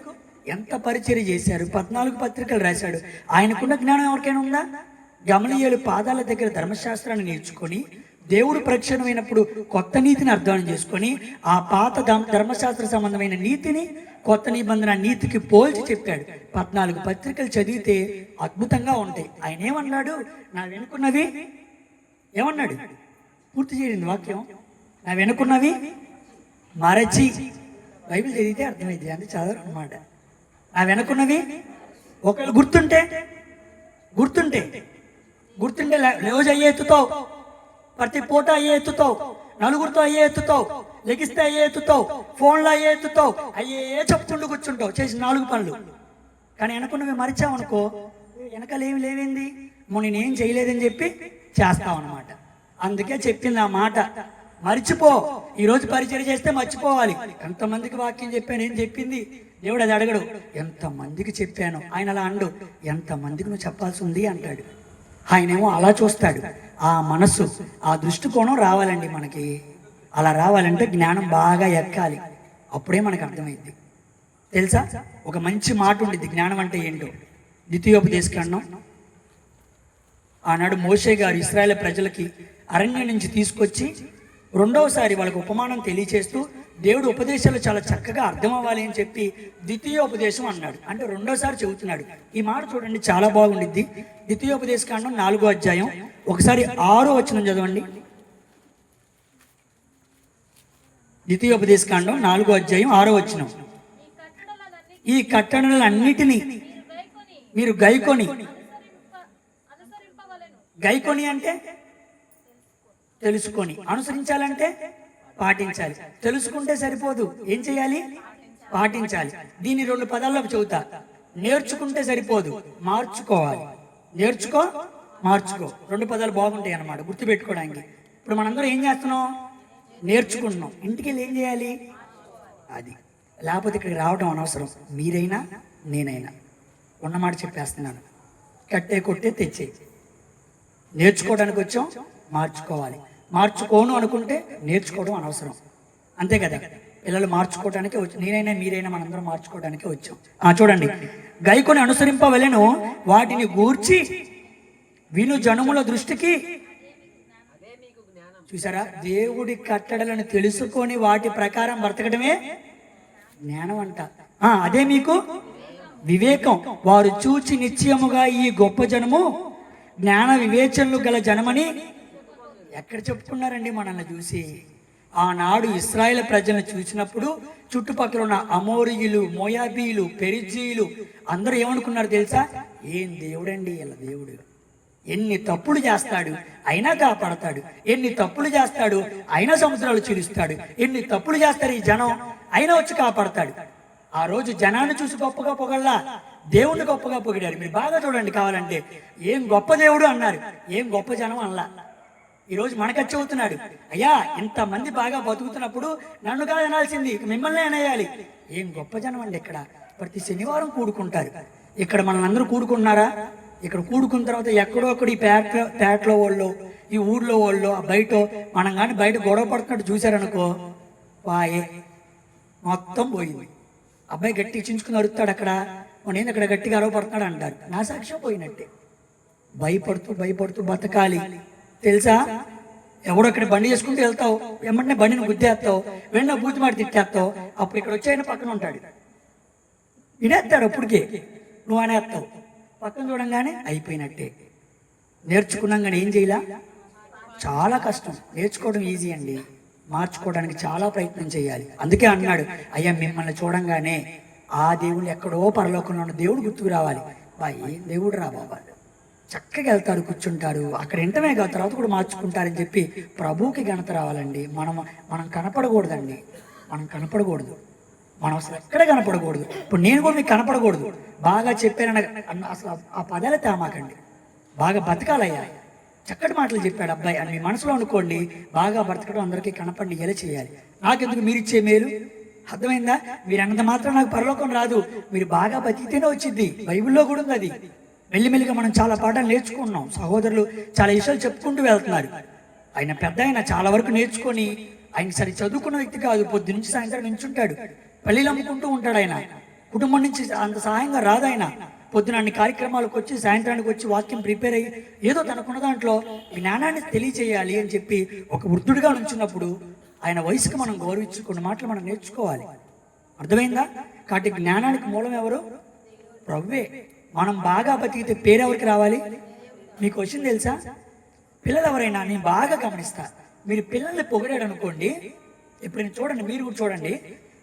ఎంత పరిచర్య చేశారు, 14 పత్రికలు రాశాడు. ఆయనకున్న జ్ఞానం ఎవరికైనా ఉందా? గమలీయేలు పాదాల దగ్గర ధర్మశాస్త్రాన్ని నేర్చుకొని దేవుడు ప్రక్షణమైనప్పుడు కొత్త నీతిని అర్థం చేసుకొని ఆ పాత ధర్మశాస్త్ర సంబంధమైన నీతిని కొత్త నిబంధన నీతికి పోల్చి చెప్పాడు. 14 పత్రికలు చదివితే అద్భుతంగా ఉంటాయి. ఆయన ఏమన్నాడు? నా వెనుకున్నవి ఏమన్నాడు? పూర్తి చేయండి వాక్యం. నా వెనుకున్నవి మరచి, బైబిల్ చదివితే అర్థమైంది, అంటే చదవరు అన్నమాట. నా వెనుకున్నవి ఒకళ్ళు గుర్తుంటే రోజు అయ్యే ఎత్తుతావు, ప్రతి పూట అయ్యే ఎత్తుతావు, నలుగురితో అయ్యే ఎత్తుతావు, లెగిస్తే అయ్యే ఎత్తుతావు, ఫోన్లో అయ్యే ఎత్తుతావు, అయ్యే చెప్పుకుంటూ కూర్చుంటావు చేసి 4 పనులు. కానీ వెనకున్నవి మరిచావు అనుకో, వెనకాలేమి లేవేంది, నేనేం చేయలేదని చెప్పి చేస్తావు అనమాట. అందుకే చెప్పింది ఆ మాట, మర్చిపో. ఈరోజు పరిచయం చేస్తే మర్చిపోవాలి. ఎంతమందికి వాక్యం చెప్పాను, ఏం చెప్పింది దేవుడు అది అడగడు. ఎంతమందికి చెప్పాను, ఆయన అలా అండు, ఎంతమందికి నువ్వు చెప్పాల్సి ఉంది అంటాడు. ఆయనేమో అలా చూస్తాడు. ఆ మనస్సు, ఆ దృష్టికోణం రావాలండి మనకి. అలా రావాలంటే జ్ఞానం బాగా ఎక్కాలి, అప్పుడే మనకు అర్థమైంది. తెలుసా, ఒక మంచి మాట ఉండిద్ది జ్ఞానం అంటే ఏంటో. ద్వితీయోపదేశకాండం, ఆనాడు మోషే గారు ఇశ్రాయేలు ప్రజలకి అరణ్యం నుంచి తీసుకొచ్చి రెండవసారి వాళ్ళకి ఉపమానం తెలియచేస్తూ దేవుడు ఉపదేశాలు చాలా చక్కగా అర్థం అవ్వాలి అని చెప్పి ద్వితీయోపదేశం అన్నాడు. అంటే రెండోసారి చెబుతున్నాడు. ఈ మాట చూడండి, చాలా బాగుండిద్ది. ద్వితీయోపదేశకాండం 4వ అధ్యాయం, ఒకసారి 6వ వచనం చదవండి. ద్వితీయోపదేశకాండం 4వ అధ్యాయం 6వ వచనం. ఈ కట్టడలన్నిటినీ మీరు గైకొని అంటే తెలుసుకొని, అనుసరించాలంటే పాటించాలి. తెలుసుకుంటే సరిపోదు, ఏం చేయాలి? పాటించాలి. దీన్ని 2 పదాల్లో చెబుతా. నేర్చుకుంటే సరిపోదు, మార్చుకోవాలి. మార్చుకో 2 పదాలు బాగుంటాయి అన్నమాట గుర్తుపెట్టుకోవడానికి. ఇప్పుడు మనందరం ఏం చేస్తున్నాం? నేర్చుకుంటున్నాం. ఇంటికి వెళ్ళి ఏం చేయాలి? అది. లేకపోతే ఇక్కడికి రావడం అనవసరం. మీరైనా నేనైనా ఉన్నమాట చెప్పేస్తున్నాను. కట్టే కొట్టే తెచ్చే. నేర్చుకోవడానికి వచ్చాం, మార్చుకోవాలి. మార్చుకోను అనుకుంటే నేర్చుకోవడం అనవసరం. అంతే కదా, పిల్లలు మార్చుకోవడానికే వచ్చి, నేనైనా మీరైనా మనందరం మార్చుకోవడానికే వచ్చాం. చూడండి, గైకొని అనుసరింపవలెను, వాటిని గూర్చి విను జనముల దృష్టికి. చూసారా, దేవుడి కట్టడలను తెలుసుకొని వాటి ప్రకారం బ్రతకడమే జ్ఞానం అంట. అదే మీకు వివేకం. వారు చూచి నిశ్చయముగా ఈ గొప్ప జనము జ్ఞాన వివేచనలు గల జనమని ఎక్కడ చెప్పుకున్నారండి మనల్ని చూసి? ఆనాడు ఇశ్రాయేల్ ప్రజలను చూసినప్పుడు చుట్టుపక్కల ఉన్న అమోరీయులు, మోయాబీలు, పెరిజీలు అందరూ ఏమనుకున్నారు తెలుసా? ఏం దేవుడండి ఇలా, దేవుడు ఎన్ని తప్పులు చేస్తాడు అయినా కాపాడతాడు, ఎన్ని తప్పులు చేస్తాడు అయినా సముద్రాలు చీలుస్తాడు, ఎన్ని తప్పులు చేస్తారు ఈ జనం అయినా వచ్చి కాపాడతాడు. ఆ రోజు జనాన్ని చూసి గొప్పగా పొగళ్ళా, దేవుణ్ణి గొప్పగా పొగిడారు. మీరు బాగా చూడండి కావాలంటే, ఏం గొప్ప దేవుడు అన్నారు, ఏం గొప్ప జనం అల్లా. ఈరోజు మనకచ్చి చెబుతున్నాడు, అయ్యా ఇంతమంది బాగా బతుకుతున్నప్పుడు నన్ను కాదు అనాల్సింది, మిమ్మల్ని అనేయాలి. ఏం గొప్ప జనం అండి. ఇక్కడ ప్రతి శనివారం కూడుకుంటారు. ఇక్కడ మనందరూ కూడుకుంటున్నారా? ఇక్కడ కూడుకున్న తర్వాత ఎక్కడో అక్కడ ఈ పేటలో వాళ్ళు, ఈ ఊర్లో వాళ్ళు, ఆ బయట మనం కానీ బయట గొడవ పడుతున్నట్టు చూశారనుకో, వాయే మొత్తం పోయింది. అబ్బాయి గట్టి చించుకుని అడుగుతాడు, అక్కడ నేను అక్కడ గట్టిగా అరవపడుతున్నాడు అంటారు. నా సాక్ష్యం పోయినట్టే. భయపడుతూ బతకాలి. తెలుసా, ఎవడో అక్కడ బండి చేసుకుంటూ వెళ్తావు, వెంటనే బండిని గుద్దేస్తావు, వెంటనే బూతి మాట తిట్టేస్తావు. అప్పుడు ఇక్కడ వచ్చి ఆయన పక్కన ఉంటాడు, వినేస్తాడు. అప్పటికే నువ్వు అనేస్తావు. పక్కన చూడంగానే అయిపోయినట్టే. నేర్చుకున్నాం కానీ ఏం చేయాల? చాలా కష్టం. నేర్చుకోవడం ఈజీ అండి, మార్చుకోవడానికి చాలా ప్రయత్నం చేయాలి. అందుకే అన్నాడు, అయ్యా మిమ్మల్ని చూడంగానే ఆ దేవుడు ఎక్కడో పరలోకంలో ఉన్న దేవుడు గుర్తుకు రావాలి. ఏం దేవుడు రా బాబా, చక్కగా వెళ్తారు, కూర్చుంటారు, అక్కడ ఇంటనే కాదు తర్వాత కూడా మార్చుకుంటారని చెప్పి ప్రభువుకి ఘనత రావాలండి. మనం కనపడకూడదండి, మనం అసలు ఎక్కడ కనపడకూడదు. ఇప్పుడు నేను కూడా మీకు కనపడకూడదు. బాగా చెప్పానని అసలు ఆ పదాలే తేమాకండి. బాగా బతకాలయ్యా, చక్కటి మాటలు చెప్పాడు అబ్బాయి అని మీ మనసులో అనుకోండి. బాగా బ్రతకడం అందరికీ కనపడి ఎలా చేయాలి. నాకెందుకు మీరు ఇచ్చే మేలు? అర్థమైందా? మీరు అన్నంత మాత్రం నాకు పరలోకం రాదు, మీరు బాగా బతికితేనే వచ్చింది. బైబిల్లో కూడా ఉంది అది. మెల్లిమెల్లిగా మనం చాలా పాఠాలు నేర్చుకున్నాం. సహోదరులు చాలా విషయాలు చెప్పుకుంటూ వెళ్తున్నారు. ఆయన పెద్ద ఆయన చాలా వరకు నేర్చుకొని, ఆయన సరి చదువుకున్న వ్యక్తి కాదు, పొద్దు నుంచి సాయంత్రం నుంచి ఉంటాడు, పల్లీలు అమ్ముకుంటూ ఉంటాడు. ఆయన కుటుంబం నుంచి అంత సహాయంగా రాదు. ఆయన పొద్దున అన్ని కార్యక్రమాలకు వచ్చి సాయంత్రానికి వచ్చి వాక్యం ప్రిపేర్ అయ్యి ఏదో తనకున్న దాంట్లో జ్ఞానాన్ని తెలియచేయాలి అని చెప్పి ఒక వృద్ధుడిగా నుంచున్నప్పుడు ఆయన వయసుకు మనం గౌరవించుకున్న మాటలు మనం నేర్చుకోవాలి. అర్థమైందా? కాబట్టి జ్ఞానానికి మూలం ఎవరు? ప్రభువే. మనం బాగా బతికితే పేరెవరికి రావాలి? మీకు వచ్చింది తెలుసా? పిల్లలు ఎవరైనా, నేను బాగా గమనిస్తా, మీరు పిల్లల్ని పొగిడాడు అనుకోండి, ఇప్పుడు చూడండి, మీరు కూడా చూడండి,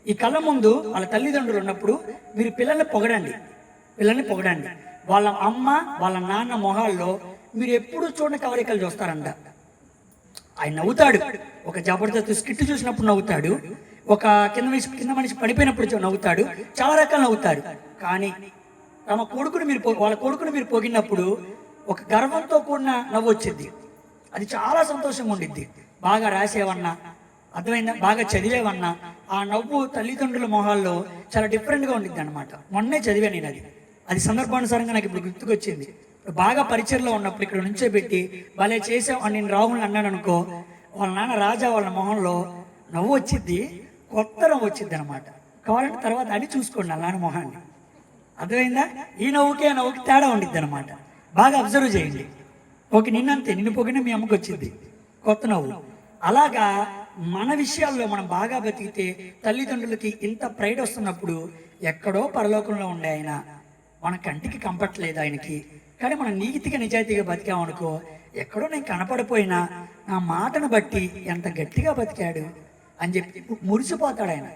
ఈ కళ్ళ ముందు వాళ్ళ తల్లిదండ్రులు ఉన్నప్పుడు మీరు పిల్లల్ని పొగడండి, వాళ్ళ అమ్మ వాళ్ళ నాన్న మొహాల్లో మీరు ఎప్పుడు చూడని కవరికలు చూస్తారంట. ఆయన నవ్వుతాడు, ఒక జబర్దస్త్ స్కిట్ చూసినప్పుడు నవ్వుతాడు, ఒక కింద మనిషి పడిపోయినప్పుడు నవ్వుతాడు, చాలా రకాలు నవ్వుతాడు. కానీ తమ కొడుకుని వాళ్ళ కొడుకుని మీరు పొగినప్పుడు ఒక గర్వంతో కూడిన నవ్వు వచ్చింది. అది చాలా సంతోషంగా ఉండిద్ది. బాగా రాసేవన్నా, అర్థమైందా, బాగా చదివేవన్నా ఆ నవ్వు తల్లిదండ్రుల మొహాల్లో చాలా డిఫరెంట్గా ఉండిద్ది అనమాట. మొన్నే చదివాను నేను, అది సందర్భానుసారంగా నాకు ఇప్పుడు గుర్తుకొచ్చింది. బాగా పరిచయలో ఉన్నప్పుడు ఇక్కడ నుంచే పెట్టి భలే చేసావు అని నేను రాహుల్ని అన్నాను అనుకో, వాళ్ళ నాన్న రాజా వాళ్ళ మొహంలో నవ్వు వచ్చిద్ది, కొత్త నవ్వు వచ్చిద్ది అనమాట. కావాలంటే తర్వాత అని చూసుకోండి వాళ్ళ నాన్న మొహాన్ని. అర్థమైందా? ఈ నవ్వుకి ఆ నవ్వుకి తేడా ఉండిద్ది అనమాట. బాగా అబ్జర్వ్ చేయండి. ఓకే, నిన్నంతే, నిన్ను పొగిన మీ అమ్మకి వచ్చింది కొత్త నవ్వు. అలాగా మన విషయాల్లో మనం బాగా బతికితే తల్లిదండ్రులకి ఇంత ప్రైడ్ వస్తున్నప్పుడు, ఎక్కడో పరలోకంలో ఉండే ఆయన మన కంటికి కంపట్లేదు ఆయనకి, కానీ మనం నీతిగా నిజాయితీగా బతికామనుకో, ఎక్కడో నేను కనపడిపోయినా నా మాటను బట్టి ఎంత గట్టిగా బతికాడు అని చెప్పి మురిసిపోతాడు ఆయన.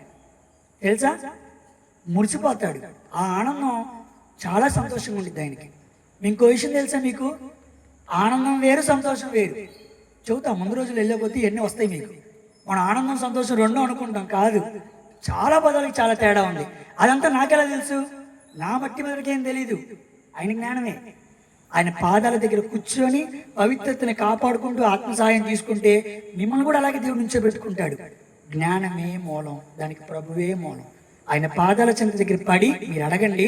తెలుసా? మురిసిపోతాడు. ఆ ఆనందం చాలా సంతోషంగా ఉంటుంది ఆయనకి. ఇంకో విషయం తెలుసా మీకు? ఆనందం వేరు, సంతోషం వేరు. చెబుతా, ముందు రోజులు వెళ్ళకపోతే ఇవన్నీ వస్తాయి మీకు. మన ఆనందం సంతోషం రెండో అనుకుంటాం, కాదు. చాలా పదాలకి చాలా తేడా ఉంది. అదంతా నాకెలా తెలుసు? నా బట్టి మొదటికి ఏం తెలీదు, ఆయన జ్ఞానమే. ఆయన పాదాల దగ్గర కూర్చొని పవిత్రతని కాపాడుకుంటూ ఆత్మ సహాయం తీసుకుంటే మిమ్మల్ని కూడా అలాగే దేవుడు నుంచో పెట్టుకుంటాడు. జ్ఞానమే మూలం, దానికి ప్రభువే మూలం. ఆయన పాదాల చెంత దగ్గర పడి మీరు అడగండి,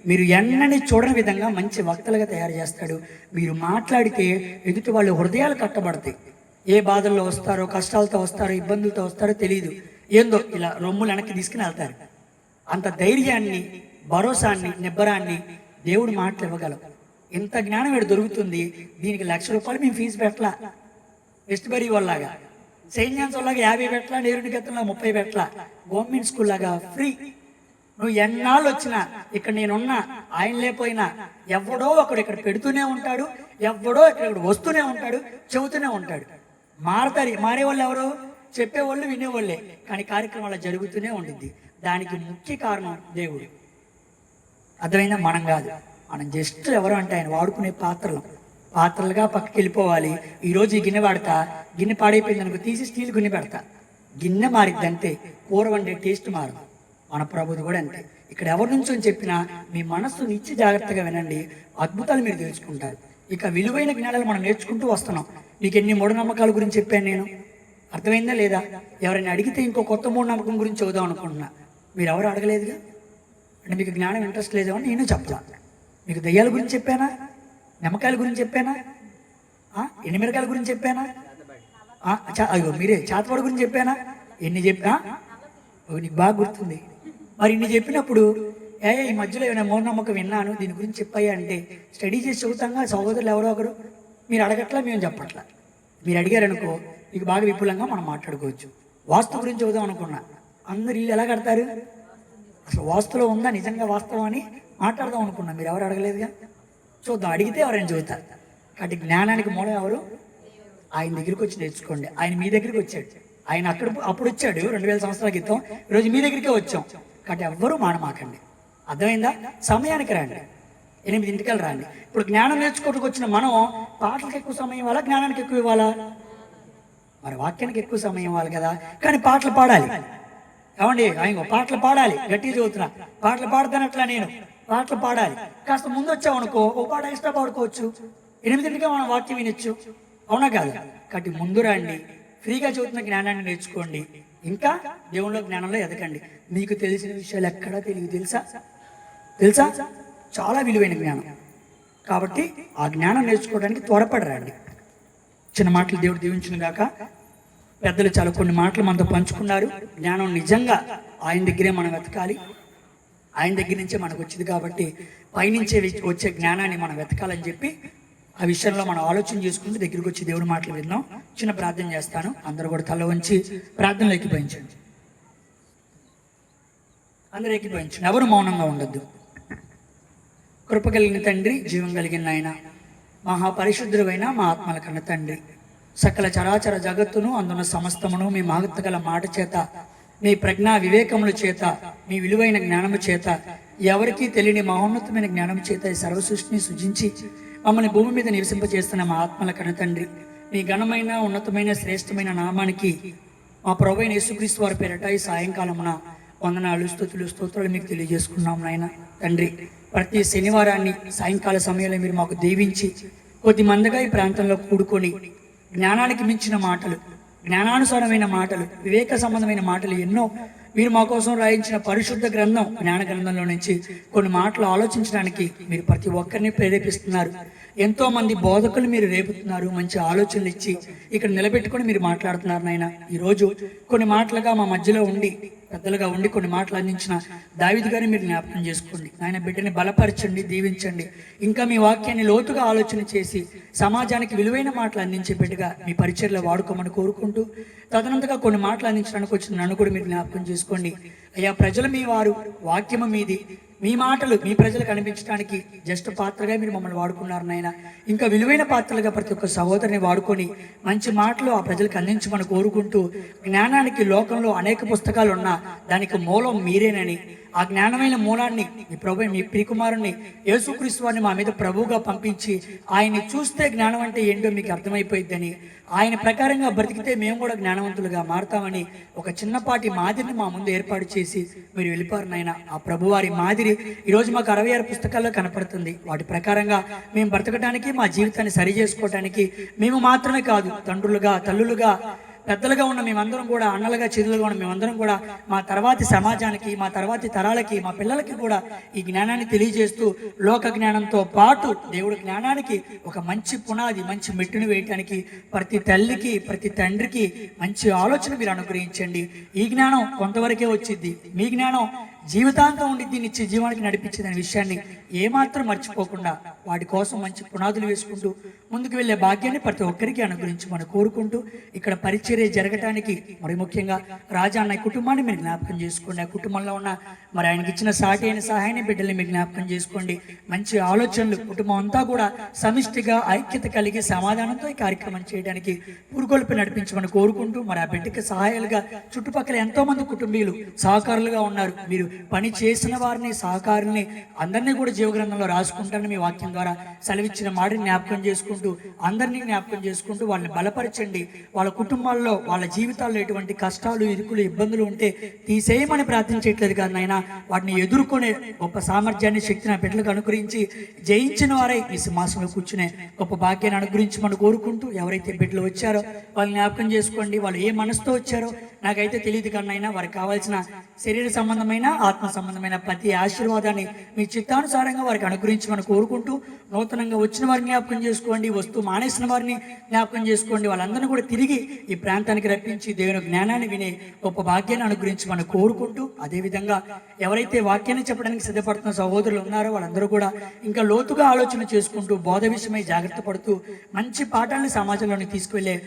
మీరు ఎన్నని చూడని విధంగా మంచి వక్తలుగా తయారు చేస్తాడు. మీరు మాట్లాడితే ఎదుటి వాళ్ళ హృదయాలు కట్టబడతాయి. ఏ బాధల్లో వస్తారో, కష్టాలతో వస్తారో, ఇబ్బందులతో వస్తారో తెలియదు, ఏందో ఇలా రొమ్ములు వెనక్కి తీసుకుని వెళ్తారు. అంత ధైర్యాన్ని, భరోసాన్ని, నిబ్బరాన్ని దేవుడు మాటలు ఇవ్వగలవు. ఇంత జ్ఞానం వీడు దొరుకుతుంది. దీనికి ₹1,00,000 మేము ఫీజు పెట్టలా, వెస్ట్ బరీ వాళ్ళలాగా, సెయింట్ జాన్స్ వాళ్ళగా 50 పెట్టలా, నేరునికెత్తలా 30 పెట్టలా, గవర్నమెంట్ స్కూల్ లాగా ఫ్రీ. నువ్వు ఎన్నాళ్ళు వచ్చినా, ఇక్కడ నేనున్నా, ఆయన లేకపోయినా ఎవడో ఒకడు ఇక్కడ పెడుతూనే ఉంటాడు, ఎవడో ఇక్కడ వస్తూనే ఉంటాడు, చెబుతూనే ఉంటాడు. మారేవాళ్ళు ఎవరు? చెప్పేవాళ్ళు, వినేవాళ్ళే. కానీ కార్యక్రమాలు జరుగుతూనే ఉండిద్ది. దానికి ముఖ్య కారణం దేవుడు. అర్థమైందా? మనం కాదు. మనం జస్ట్ ఎవరు అంటే ఆయన వాడుకునే పాత్రలుగా పక్కకి వెళ్ళిపోవాలి. ఈరోజు ఈ గిన్నె వాడతా, గిన్నె పాడైపోయింది అనుకో, తీసి స్టీల్ గిన్నె పెడతా, గిన్నె మారిద్ది అంతే, కూర వండే టేస్ట్ మారదు. మన ప్రభుది కూడా అంతే. ఇక్కడ ఎవరి నుంచో చెప్పినా మీ మనస్సుని ఇచ్చి జాగ్రత్తగా వినండి, అద్భుతాలు మీరు తెలుసుకుంటారు. ఇక విలువైన జ్ఞానాలు మనం నేర్చుకుంటూ వస్తున్నాం. మీకు ఎన్ని మూఢనమ్మకాల గురించి చెప్పాను నేను, అర్థమైందా లేదా? ఎవరైనా అడిగితే ఇంకో కొత్త మూఢనమ్మకం గురించి చదువుదాం అనుకుంటున్నా, మీరు ఎవరు అడగలేదుగా. అంటే మీకు జ్ఞానం ఇంట్రెస్ట్ లేదు అని నేను చెప్పలా. మీకు దయ్యాల గురించి చెప్పానా? నిమ్మకాయల గురించి చెప్పానా? ఎండుమిరకాయల గురించి చెప్పానా? అయ్యో మీరే చేతవాడి గురించి చెప్పానా? ఎన్ని చెప్పా? నీకు బాగా గుర్తుంది. మరి ఇన్ని చెప్పినప్పుడు ఈ మధ్యలో ఏమైనా మూఢనమ్మకం విన్నాను దీని గురించి చెప్పాయి అంటే స్టడీ చేసి చెబుతాంగా సహోదరులు ఎవరో ఒకరు. మీరు అడగట్లా, మేము చెప్పట్లా. మీరు అడిగారనుకో, మీకు బాగా విపులంగా మనం మాట్లాడుకోవచ్చు. వాస్తు గురించి చదువుదాం అనుకున్నా, అందరు ఇల్లు ఎలా కడతారు, అసలు వాస్తులో ఉందా నిజంగా వాస్తవం అని మాట్లాడదాం అనుకున్నా. మీరు ఎవరు అడగలేదుగా. చూద్దాం, అడిగితే ఎవరైనా చదువుతారు. కాబట్టి జ్ఞానానికి మూలం ఎవరు? ఆయన దగ్గరికి వచ్చి నేర్చుకోండి. ఆయన మీ దగ్గరికి వచ్చాడు. ఆయన అప్పుడు వచ్చాడు 2000 సంవత్సరాల క్రితం. ఈరోజు మీ దగ్గరికే వచ్చాం. కాబట్టి ఎవ్వరూ మానమాకండి. అర్థమైందా? సమయానికి రండి, 8 రండి. ఇప్పుడు జ్ఞానం నేర్చుకోవడానికి వచ్చిన మనం పాటలకు ఎక్కువ సమయం ఇవ్వాలా, జ్ఞానానికి ఎక్కువ ఇవ్వాలా? మరి వాక్యానికి ఎక్కువ సమయం ఇవ్వాలి కదా. కానీ పాటలు పాడాలి. ఏమండి, ఆయన పాటలు పాడాలి. గట్టిగా చదువుతున్నా, పాటలు పాడతానట్లా నేను, పాటలు పాడాలి. కాస్త ముందు వచ్చామనుకో, ఒక పాట ఎక్స్ట్రా పాడుకోవచ్చు. 8 మనం వాక్యం వినొచ్చు, అవునా కాదు? కాబట్టి ముందు రండి, ఫ్రీగా చదువుతున్న జ్ఞానాన్ని నేర్చుకోండి. ఇంకా దేవుళ్ళ జ్ఞానంలో ఎదగండి. మీకు తెలిసిన విషయాలు ఎక్కడా తెలియదు, తెలుసా? చాలా విలువైన జ్ఞానం. కాబట్టి ఆ జ్ఞానం నేర్చుకోవడానికి త్వరపడరండి. చిన్న మాటలు దేవుడు దీవించును గాక. పెద్దలు చాలా కొన్ని మాటలు మనతో పంచుకున్నారు. జ్ఞానం నిజంగా ఆయన దగ్గరే మనం వెతకాలి. ఆయన దగ్గర నుంచే మనకు వచ్చింది. కాబట్టి పైనుంచే వచ్చే జ్ఞానాన్ని మనం వెతకాలని చెప్పి ఆ విషయంలో మనం ఆలోచన చేసుకుంటూ దగ్గరికి వచ్చి దేవుడి మాటలు విన్నాం. చిన్న ప్రార్థన చేస్తాను, అందరూ కూడా తల వంచి ప్రార్థనలు ఏకీభవించండి. అందరూ ఏకీభవించండి, ఎవరు మౌనంగా ఉండొద్దు. కృప కలిగిన తండ్రి, జీవం కలిగిన ఆయన, మహాపరిశుద్ధుడైన మా ఆత్మల కన్న తండ్రి, సకల చరాచర జగత్తును అందున్న సమస్తమును మీ మహత్వ గల మాట చేత, మీ ప్రజ్ఞా వివేకముల చేత, మీ విలువైన జ్ఞానము చేత, ఎవరికీ తెలియని మహోన్నతమైన జ్ఞానము చేత ఈ సర్వసృష్టిని సృజించి మమ్మల్ని భూమి మీద నివసింపచేస్తున్న మా ఆత్మల కన్న తండ్రి, మీ ఘనమైన ఉన్నతమైన శ్రేష్టమైన నామానికి మా ప్రభువైన యేసుక్రీస్తు వారి పేరట ఈ సాయంకాలమున వందనాలు, స్తుతులు, స్తోత్రాలు మీకు తెలియజేసుకున్నాం నాయన తండ్రి. ప్రతి శనివారాన్ని సాయంకాల సమయంలో మీరు మాకు దీవించి కొద్ది మందిగా ఈ ప్రాంతంలో కూడుకొని జ్ఞానానికి మించిన మాటలు, జ్ఞానానుసారమైన మాటలు, వివేక సంబంధమైన మాటలు ఎన్నో మీరు మా కోసం రాయించిన పరిశుద్ధ గ్రంథం జ్ఞాన గ్రంథంలో నుంచి కొన్ని మాటలు ఆలోచించడానికి మీరు ప్రతి ఒక్కరిని ప్రేరేపిస్తున్నారు. ఎంతో మంది బోధకులు మీరు రేపుతున్నారు, మంచి ఆలోచనలు ఇచ్చి ఇక్కడ నిలబెట్టుకొని మీరు మాట్లాడుతున్నారు నాయన. ఈరోజు కొన్ని మాటలుగా మా మధ్యలో ఉండి పెద్దలుగా ఉండి కొన్ని మాటలు అందించిన దావీదు గారిని మీరు జ్ఞాపకం చేసుకోండి నాయన. బిడ్డని బలపరచండి, దీవించండి. ఇంకా మీ వాక్యాన్ని లోతుగా ఆలోచన చేసి సమాజానికి విలువైన మాటలు అందించే బిడ్డగా మీ పరిచర్లో వాడుకోమని కోరుకుంటూ, తదనంతగా కొన్ని మాటలు అందించడానికి వచ్చిన నన్ను కూడా మీరు జ్ఞాపకం చేసుకోండి అయ్యా. ప్రజలు మీ వారు, వాక్యము మీది, మీ మాటలు మీ ప్రజలకు అనిపించడానికి జస్ట్ పాత్రగా మీరు మమ్మల్ని వాడుకున్నారు నాయన. ఇంకా విలువైన పాత్రలుగా ప్రతి ఒక్క సహోదరిని వాడుకొని మంచి మాటలు ఆ ప్రజలకు అందించమని కోరుకుంటూ, జ్ఞానానికి లోకంలో అనేక పుస్తకాలు ఉన్నా దానికి మూలం మీరేనని, ఆ జ్ఞానమైన మూలాన్ని మీ ప్రభు, మీ ప్రియకుమారుని యేసుక్రీస్తు వారిని మా మీద ప్రభువుగా పంపించి ఆయన్ని చూస్తే జ్ఞానం అంటే ఏంటో మీకు అర్థమైపోయిద్దని, ఆయన ప్రకారంగా బ్రతికితే మేము కూడా జ్ఞానవంతులుగా మారతామని ఒక చిన్నపాటి మాదిరిని మా ముందు ఏర్పాటు చేసి మీరు వెళ్ళిపారు నాయన. ఆ ప్రభువారి మాదిరి ఈరోజు మాకు 66 పుస్తకాల్లో కనపడుతుంది. వాటి ప్రకారంగా మేము బ్రతకడానికి, మా జీవితాన్ని సరి చేసుకోవడానికి మేము మాత్రమే కాదు, తండ్రులుగా, తల్లులుగా, పెద్దలుగా ఉన్న మేమందరం కూడా, అన్నలుగా, చెరువులుగా ఉన్న మేమందరం కూడా మా తర్వాతి సమాజానికి, మా తర్వాతి తరాలకి, మా పిల్లలకి కూడా ఈ జ్ఞానాన్ని తెలియజేస్తూ లోక జ్ఞానంతో పాటు దేవుడి జ్ఞానానికి ఒక మంచి పునాది, మంచి మెట్టును వేయటానికి ప్రతి తల్లికి, ప్రతి తండ్రికి మంచి ఆలోచన మీరు అనుగ్రహించండి. ఈ జ్ఞానం కొంతవరకే వచ్చింది, మీ జ్ఞానం జీవితాంతం ఉండి నిత్య జీవానికి నడిపించింది అనే విషయాన్ని ఏమాత్రం మర్చిపోకుండా వాటి కోసం మంచి పునాదులు వేసుకుంటూ ముందుకు వెళ్ళే భాగ్యాన్ని ప్రతి ఒక్కరికి అనుగ్రహించి మనం కోరుకుంటూ, ఇక్కడ పరిచర్య జరగటానికి మరి ముఖ్యంగా రాజా అన్న కుటుంబాన్ని మీరు జ్ఞాపకం చేసుకోండి. ఆ కుటుంబంలో ఉన్న మరి ఆయనకి ఇచ్చిన సాటి అయిన సహాయాన్ని బిడ్డల్ని మీరు జ్ఞాపకం చేసుకోండి. మంచి ఆలోచనలు, కుటుంబం అంతా కూడా సమిష్టిగా ఐక్యత కలిగి సమాధానంతో ఈ కార్యక్రమం చేయడానికి పురుగొల్పి నడిపించమని కోరుకుంటూ, మరి ఆ బిడ్డకి సహాయాలుగా చుట్టుపక్కల ఎంతో మంది కుటుంబీయులు సహకారులుగా ఉన్నారు. మీరు పని చేసిన వారిని, సహకారుల్ని అందరినీ కూడా జీవగ్రంథంలో రాసుకుంటారని మీ వాక్యం ద్వారా సెలవిచ్చిన మాటని జ్ఞాపకం చేసుకుంటూ, అందరినీ జ్ఞాపకం చేసుకుంటూ వాళ్ళని బలపరచండి. వాళ్ళ కుటుంబాల్లో, వాళ్ళ జీవితాల్లో ఎటువంటి కష్టాలు, ఇరుకులు, ఇబ్బందులు ఉంటే తీసేయమని ప్రార్థించట్లేదు కాదు నాయన. వాటిని ఎదుర్కొనే గొప్ప సామర్థ్యాన్ని, శక్తిని ఆ బిడ్డలకు అనుగ్రహించి జయించిన వారై ఈ సింహాసనంలో కూర్చునే గొప్ప భాగ్యాన్ని అనుగ్రహించమని కోరుకుంటూ, ఎవరైతే బిడ్డలు వచ్చారో వాళ్ళని జ్ఞాపకం చేసుకోండి. వాళ్ళు ఏ మనసుతో వచ్చారో నాకైతే తెలియదు కన్నైనా, వారికి కావాల్సిన శరీర సంబంధమైన, ఆత్మ సంబంధమైన ప్రతి ఆశీర్వాదాన్ని మీ చిత్తానుసారంగా వారికి అనుగ్రహించమని కోరుకుంటూ, నూతనంగా వచ్చిన వారిని జ్ఞాపకం చేసుకోండి, వస్తూ మానేసిన వారిని జ్ఞాపకం చేసుకోండి. వాళ్ళందరినీ కూడా తిరిగి ఈ ప్రాంతానికి రప్పించి దేవుని జ్ఞానాన్ని వినే గొప్ప భాగ్యాన్ని అనుగ్రహించమని కోరుకుంటూ, అదేవిధంగా ఎవరైతే వాక్యాన్ని చెప్పడానికి సిద్ధపడుతున్న సహోదరులు ఉన్నారో వాళ్ళందరూ కూడా ఇంకా లోతుగా ఆలోచన చేసుకుంటూ, బోధ విషయమై జాగ్రత్త పడుతూ, మంచి పాఠాలని సమాజంలోకి తీసుకువెళ్ళే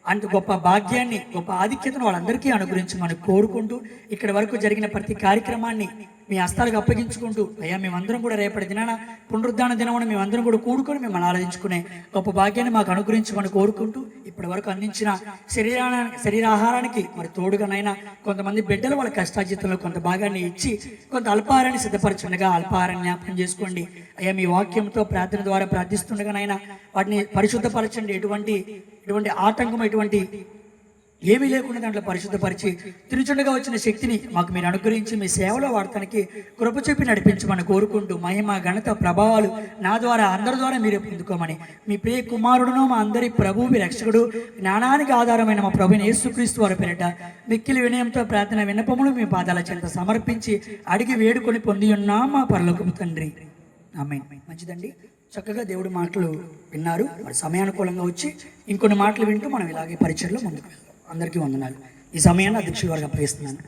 అంత గొప్ప భాగ్యాన్ని, గొప్ప ఆధిక్యతను వాళ్ళందరికీ అనుగ్రహించమని కోరుకుంటూ, ఇక్కడ వరకు జరిగిన ప్రతి కార్యక్రమాన్ని మీ హస్తాలకు అప్పగించుకుంటూ, అయ్యా మేమందరం కూడా రేపటి దినాన పునరుద్ధాన దినమున మేమందరం కూడా కూడుకొని మిమ్మల్ని ఆరాధించుకునే గొప్ప భాగ్యాన్ని మాకు అనుగ్రహించమని కోరుకుంటూ, ఇప్పటి వరకు అందించిన శరీరాహారానికి మరి తోడుగానైనా కొంతమంది బిడ్డలు వాళ్ళ కష్టాజీతంలో కొంత భాగాన్ని ఇచ్చి కొంత అల్పాహారాన్ని సిద్ధపరచుండగా అల్పాహారాన్ని జ్ఞాపకం చేసుకోండి. అయ్యా మీ వాక్యంతో ప్రార్థన ద్వారా ప్రార్థిస్తుండగానైనా వాటిని పరిశుద్ధపరచండి. ఎటువంటి ఆటంకం, ఎటువంటి ఏమీ లేకుండా దాంట్లో పరిశుద్ధపరిచి తిరుచుండగా వచ్చిన శక్తిని మాకు మీరు అనుగ్రహించి మీ సేవలో వాడటానికి కృప చూపి నడిపించమని కోరుకుంటూ, మహిమ, ఘనత, ప్రభావాలు నా ద్వారా, అందరి ద్వారా మీరే పొందుకోమని మీ ప్రియ కుమారుడును, మా అందరి ప్రభువు, మీ రక్షకుడు, జ్ఞానానికి ఆధారమైన మా ప్రభుని యేసుక్రీస్తు వారి పేరిట మిక్కిలి వినయంతో ప్రార్థన విన్నపములు మీ పాదాల చెంత సమర్పించి అడిగి వేడుకొని పొంది ఉన్నాం మా పరలోకపు తండ్రి. ఆమేన్. మంచిదండి, చక్కగా దేవుడి మాటలు విన్నారు. మరి సమయానుకూలంగా వచ్చి ఇంకొన్ని మాటలు వింటూ మనం ఇలాగే పరిచయలో ముందుకు వెళ్దాం. అందరికీ వందనాలు. ఈ సమయాన్ని అధ్యక్షుల వారికి అప్పగిస్తున్నాను.